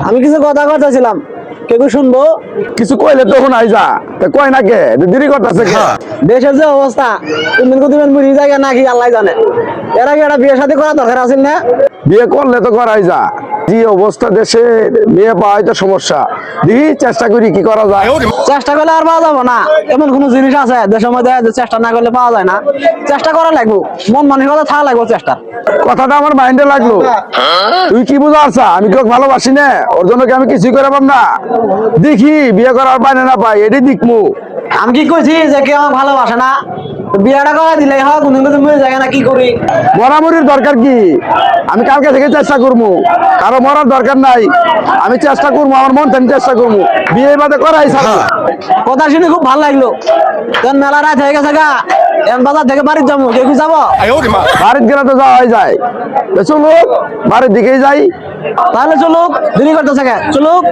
আমি কিছু কথা করতেছিলাম, কেউ শুনবো? কিছু কইলে তখন আই যা কয় না কে দেরি করতেছে কে? দেশের যে অবস্থা, কোনদিন কোনদিন বুঝি যায় নাকি আল্লাহ জানে। এর আগে একটা বিয়ে শাদী করা দরকার আছে না? বিয়ে করলে তো করাই যা, যে অবস্থা দেশে বিয়ে পাওয়াই তো সমস্যা। দেখি চেষ্টা করি কি করা যায়। চেষ্টা করলে আর পাওয়া যাবো না, এমন কোন জিনিস আছে দেশের মধ্যে যে চেষ্টা না করলে পাওয়া যায় না? চেষ্টা করা লাগবো, মন মানসিকতা থাকা লাগবো চেষ্টা। কথাটা আমার মাইন্ডে লাগলো। তুই কি বুঝা আছা আমি তোকে ভালোবাসি না, ওর জন্য কি আমি কিছুই করে পাব না? দেখি বিয়ে করার পাই না পাই এটি দেখমু। আমি কি কইছি যে কেউ আমাকে ভালোবাসে না? বিয়েটা করে দিলেই হয়, কোনদিন কোনদিন মরে যায় না, কি করি? মরামরির দরকার কি? আমি কালকে থেকে চেষ্টা করবো, কারো মরার দরকার নাই। আমি চেষ্টা করবো, আমার মন থেকে চেষ্টা করবো, বিয়ে বাদে করাই ছাড়া। কথা শুনে খুব ভালো লাগলো। তোর মেলা রাত হয়ে গেছে গা, এখন বাজার থেকে বাড়ির যাবো, কেউ কি যাবো? বাড়ির গেলে তো যাওয়াই যায়। তো চলো বাড়ির দিকেই যাই। তাহলে চলুক, দেরি করতেছে কে, চলুক।